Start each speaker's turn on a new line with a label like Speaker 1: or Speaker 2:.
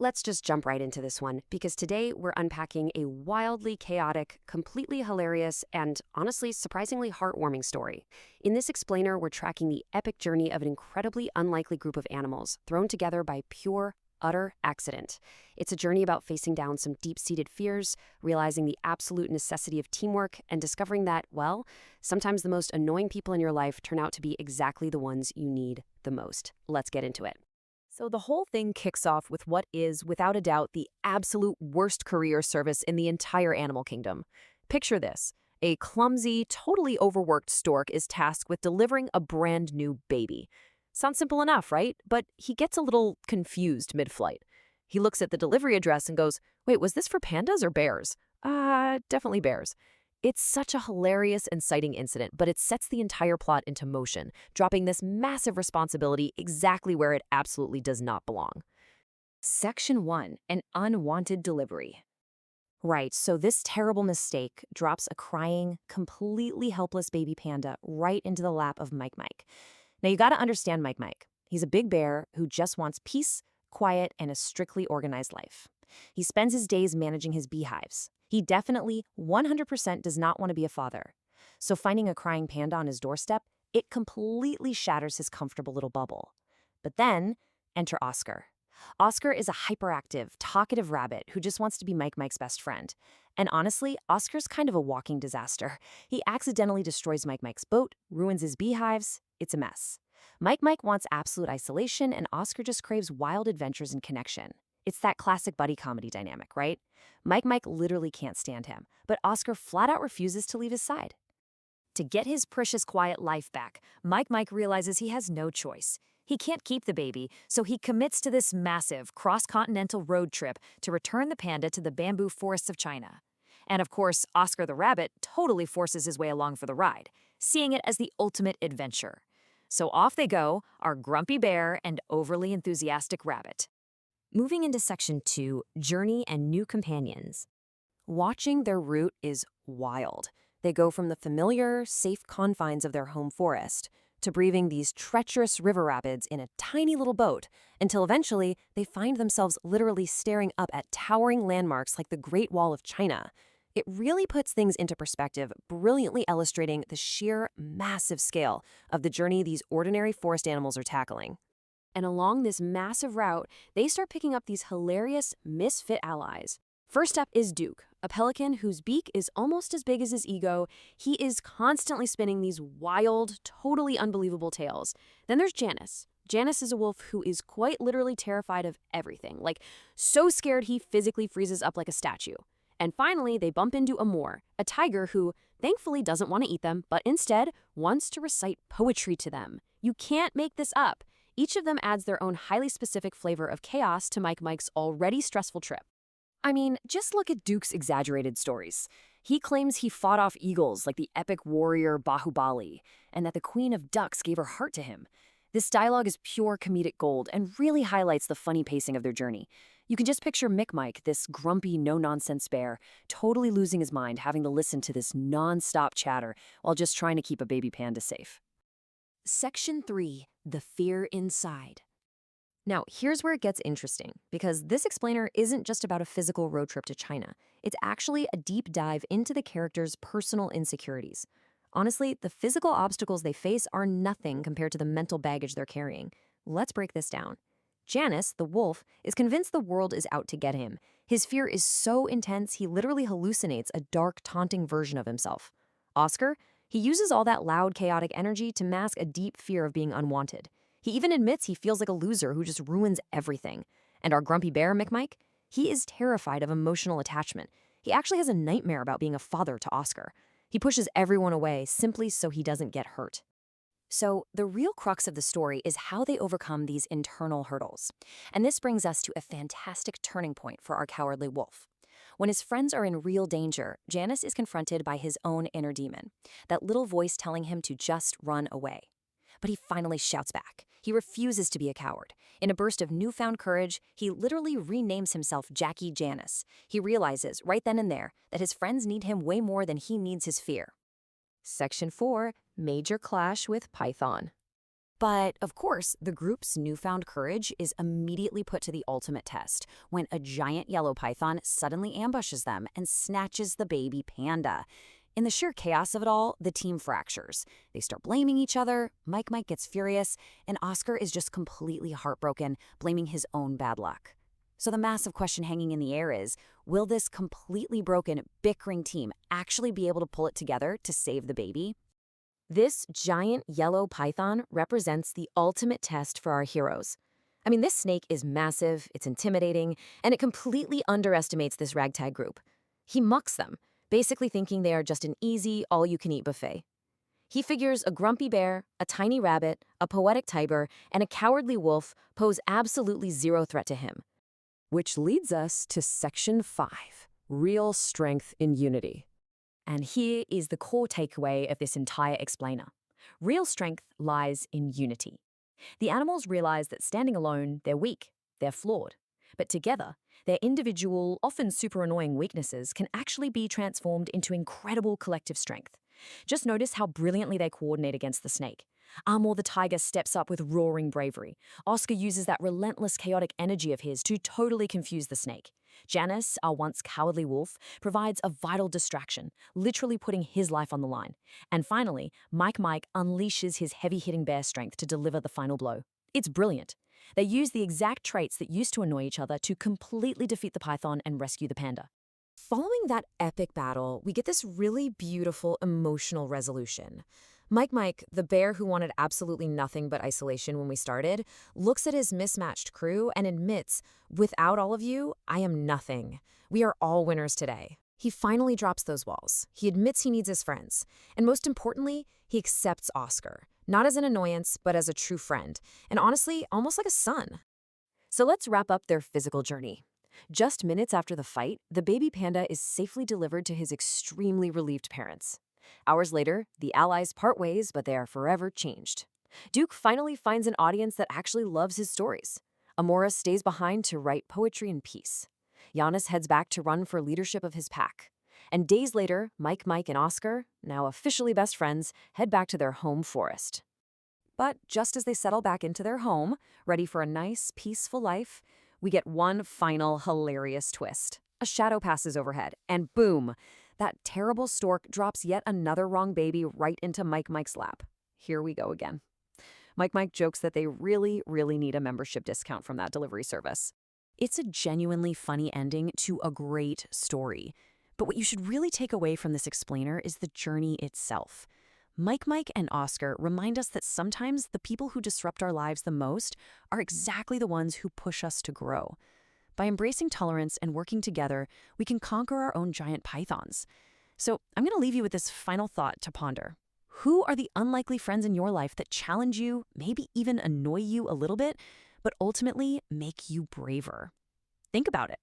Speaker 1: Let's just jump right into this one, because today we're unpacking a wildly chaotic, completely hilarious, and honestly surprisingly heartwarming story. In this explainer, we're tracking the epic journey of an incredibly unlikely group of animals thrown together by pure, utter accident. It's a journey about facing down some deep-seated fears, realizing the absolute necessity of teamwork, and discovering that, well, sometimes the most annoying people in your life turn out to be exactly the ones you need the most. Let's get into it.
Speaker 2: So the whole thing kicks off with what is, without a doubt, the absolute worst courier service in the entire animal kingdom. Picture this. A clumsy, totally overworked stork is tasked with delivering a brand new baby. Sounds simple enough, right? But he gets a little confused mid-flight. He looks at the delivery address and goes, "Wait, was this for pandas or bears?" Definitely bears. It's such a hilarious and inciting incident, but it sets the entire plot into motion, dropping this massive responsibility exactly where it absolutely does not belong. Section 1. An unwanted delivery. Right, so this terrible mistake drops a crying, completely helpless baby panda right into the lap of Mike Mike. Now you gotta understand Mike Mike. He's a big bear who just wants peace, quiet, and a strictly organized life. He spends his days managing his beehives. He definitely 100% does not want to be a father. So finding a crying panda on his doorstep, it completely shatters his comfortable little bubble. But then, enter Oscar. Oscar is a hyperactive, talkative rabbit who just wants to be Mike Mike's best friend. And honestly, Oscar's kind of a walking disaster. He accidentally destroys Mike Mike's boat, ruins his beehives. It's a mess. Mike Mike wants absolute isolation, and Oscar just craves wild adventures and connection. It's that classic buddy comedy dynamic, right? Mike Mike literally can't stand him, but Oscar flat out refuses to leave his side. To get his precious quiet life back, Mike realizes he has no choice. He can't keep the baby, so he commits to this massive cross-continental road trip to return the panda to the bamboo forests of China. And of course, Oscar the rabbit totally forces his way along for the ride, seeing it as the ultimate adventure. So off they go, our grumpy bear and overly enthusiastic rabbit. Moving into Section 2, Journey and New Companions. Watching their route is wild. They go from the familiar, safe confines of their home forest to braving these treacherous river rapids in a tiny little boat until eventually they find themselves literally staring up at towering landmarks like the Great Wall of China. It really puts things into perspective, brilliantly illustrating the sheer massive scale of the journey these ordinary forest animals are tackling. And along this massive route, they start picking up these hilarious misfit allies. First up is Duke, a pelican whose beak is almost as big as his ego. He is constantly spinning these wild, totally unbelievable tales. Then there's Janice. Janice is a wolf who is quite literally terrified of everything, like so scared he physically freezes up like a statue. And finally, they bump into Amor, a tiger who thankfully doesn't want to eat them, but instead wants to recite poetry to them. You can't make this up. Each of them adds their own highly specific flavor of chaos to Mike Mike's already stressful trip. I mean, just look at Duke's exaggerated stories. He claims he fought off eagles like the epic warrior Bahubali, and that the Queen of Ducks gave her heart to him. This dialogue is pure comedic gold and really highlights the funny pacing of their journey. You can just picture Mick Mike, this grumpy, no-nonsense bear, totally losing his mind having to listen to this non-stop chatter while just trying to keep a baby panda safe. Section 3. The Fear Inside. Now, here's where it gets interesting, because this explainer isn't just about a physical road trip to China. It's actually a deep dive into the characters' personal insecurities. Honestly, the physical obstacles they face are nothing compared to the mental baggage they're carrying. Let's break this down. Janice, the wolf, is convinced the world is out to get him. His fear is so intense he literally hallucinates a dark, taunting version of himself. Oscar, he uses all that loud, chaotic energy to mask a deep fear of being unwanted. He even admits he feels like a loser who just ruins everything. And our grumpy bear, Mick Mike, he is terrified of emotional attachment. He actually has a nightmare about being a father to Oscar. He pushes everyone away simply so he doesn't get hurt. So the real crux of the story is how they overcome these internal hurdles. And this brings us to a fantastic turning point for our cowardly wolf. When his friends are in real danger, Janice is confronted by his own inner demon, that little voice telling him to just run away. But he finally shouts back. He refuses to be a coward. In a burst of newfound courage, he literally renames himself Jackie Janice. He realizes, right then and there, that his friends need him way more than he needs his fear. Section 4. Major Clash with Python.
Speaker 1: But, of course, the group's newfound courage is immediately put to the ultimate test when a giant yellow python suddenly ambushes them and snatches the baby panda. In the sheer chaos of it all, the team fractures. They start blaming each other, Mike gets furious, and Oscar is just completely heartbroken, blaming his own bad luck. So the massive question hanging in the air is, will this completely broken, bickering team actually be able to pull it together to save the baby? This giant yellow python represents the ultimate test for our heroes. I mean, this snake is massive, it's intimidating, and it completely underestimates this ragtag group. He mucks them, basically thinking they are just an easy, all-you-can-eat buffet. He figures a grumpy bear, a tiny rabbit, a poetic tiger, and a cowardly wolf pose absolutely zero threat to him. Which leads us to Section 5, Real Strength in Unity. And here is the core takeaway of this entire explainer. Real strength lies in unity. The animals realize that standing alone, they're weak, they're flawed. But together, their individual, often super annoying weaknesses can actually be transformed into incredible collective strength. Just notice how brilliantly they coordinate against the snake. Amor the tiger steps up with roaring bravery. Oscar uses that relentless chaotic energy of his to totally confuse the snake. Janice, our once cowardly wolf, provides a vital distraction, literally putting his life on the line. And finally, Mike unleashes his heavy-hitting bear strength to deliver the final blow. It's brilliant. They use the exact traits that used to annoy each other to completely defeat the python and rescue the panda. Following that epic battle, we get this really beautiful emotional resolution. Mike, the bear who wanted absolutely nothing but isolation when we started, looks at his mismatched crew and admits, "Without all of you, I am nothing. We are all winners today." He finally drops those walls. He admits he needs his friends. And most importantly, he accepts Oscar, not as an annoyance, but as a true friend. And honestly, almost like a son. So let's wrap up their physical journey. Just minutes after the fight, the baby panda is safely delivered to his extremely relieved parents. Hours later, the allies part ways, but they are forever changed. Duke finally finds an audience that actually loves his stories. Amora stays behind to write poetry in peace. Giannis heads back to run for leadership of his pack. And days later, Mike, and Oscar, now officially best friends, head back to their home forest. But just as they settle back into their home, ready for a nice, peaceful life, we get one final hilarious twist. A shadow passes overhead, and boom! That terrible stork drops yet another wrong baby right into Mike's lap. Here we go again. Mike jokes that they really need a membership discount from that delivery service. It's a genuinely funny ending to a great story. But what you should really take away from this explainer is the journey itself. Mike and Oscar remind us that sometimes the people who disrupt our lives the most are exactly the ones who push us to grow. By embracing tolerance and working together, we can conquer our own giant pythons. So I'm going to leave you with this final thought to ponder. Who are the unlikely friends in your life that challenge you, maybe even annoy you a little bit, but ultimately make you braver? Think about it.